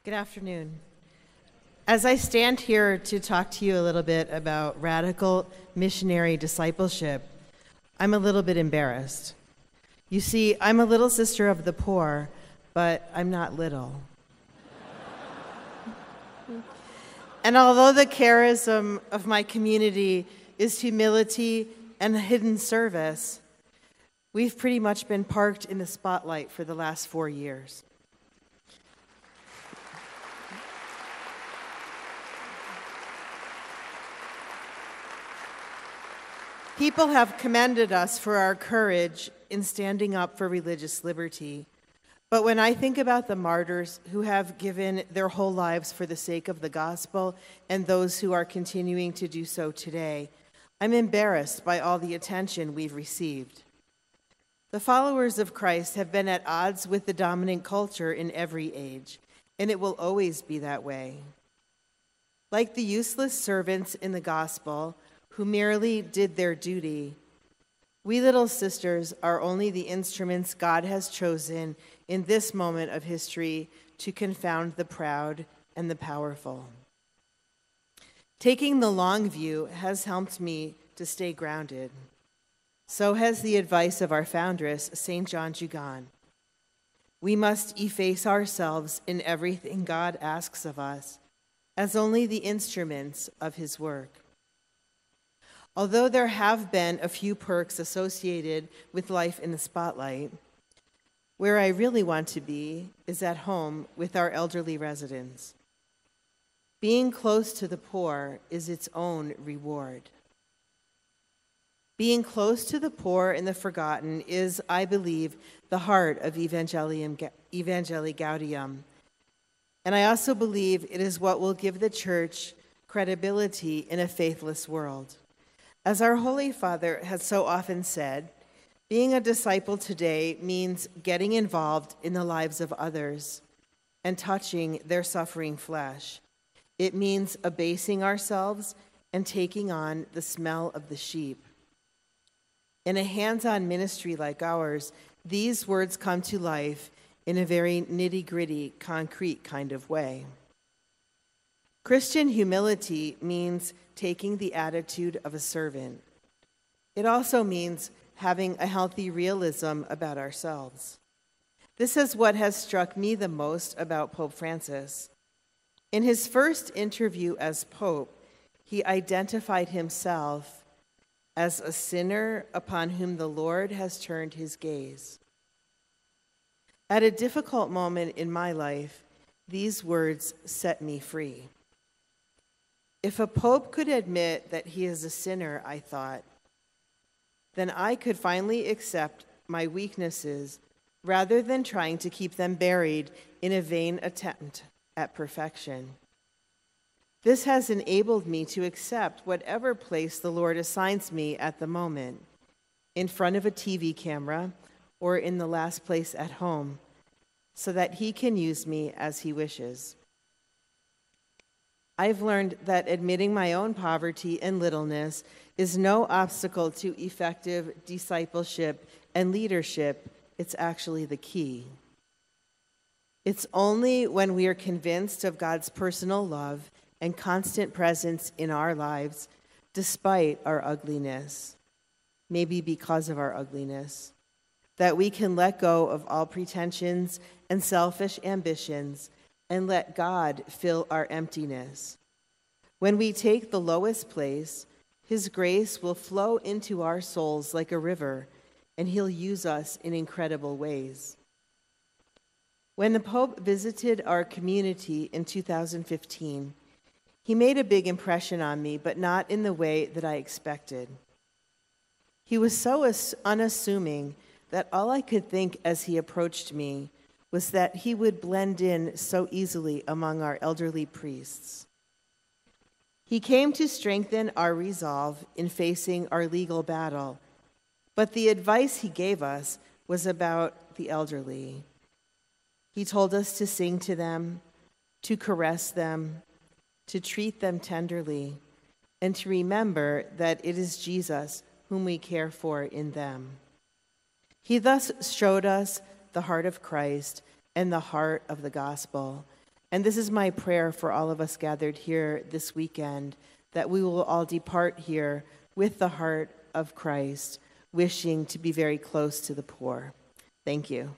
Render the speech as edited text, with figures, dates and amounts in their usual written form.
Good afternoon. As I stand here to talk to you a little bit about radical missionary discipleship, I'm a little bit embarrassed. You see, I'm a little sister of the poor, but I'm not little. And although the charism of my community is humility and hidden service, we've pretty much been parked in the spotlight for the last 4 years. People have commended us for our courage in standing up for religious liberty. But when I think about the martyrs who have given their whole lives for the sake of the gospel and those who are continuing to do so today, I'm embarrassed by all the attention we've received. The followers of Christ have been at odds with the dominant culture in every age, and it will always be that way. Like the useless servants in the gospel, who merely did their duty, we little sisters are only the instruments God has chosen in this moment of history to confound the proud and the powerful. Taking the long view has helped me to stay grounded. So has the advice of our foundress, St. John Jugan. We must efface ourselves in everything God asks of us as only the instruments of his work. Although there have been a few perks associated with life in the spotlight, where I really want to be is at home with our elderly residents. Being close to the poor is its own reward. Being close to the poor and the forgotten is, I believe, the heart of Evangelii Gaudium. And I also believe it is what will give the church credibility in a faithless world. As our Holy Father has so often said, being a disciple today means getting involved in the lives of others and touching their suffering flesh. It means abasing ourselves and taking on the smell of the sheep. In a hands-on ministry like ours, these words come to life in a very nitty-gritty, concrete kind of way. Christian humility means taking the attitude of a servant. It also means having a healthy realism about ourselves. This is what has struck me the most about Pope Francis. In his first interview as Pope, he identified himself as a sinner upon whom the Lord has turned his gaze. At a difficult moment in my life, these words set me free. If a pope could admit that he is a sinner, I thought, then I could finally accept my weaknesses rather than trying to keep them buried in a vain attempt at perfection. This has enabled me to accept whatever place the Lord assigns me at the moment, in front of a TV camera or in the last place at home, so that he can use me as he wishes. I've learned that admitting my own poverty and littleness is no obstacle to effective discipleship and leadership. It's actually the key. It's only when we are convinced of God's personal love and constant presence in our lives, despite our ugliness, maybe because of our ugliness, that we can let go of all pretensions and selfish ambitions and let God fill our emptiness. When we take the lowest place, his grace will flow into our souls like a river, and he'll use us in incredible ways. When the Pope visited our community in 2015, he made a big impression on me, but not in the way that I expected. He was so unassuming that all I could think as he approached me was that he would blend in so easily among our elderly priests. He came to strengthen our resolve in facing our legal battle, but the advice he gave us was about the elderly. He told us to sing to them, to caress them, to treat them tenderly, and to remember that it is Jesus whom we care for in them. He thus showed us the heart of Christ and the heart of the gospel, And this is my prayer for all of us gathered here this weekend, that we will all depart here with the heart of Christ, wishing to be very close to the poor. Thank you.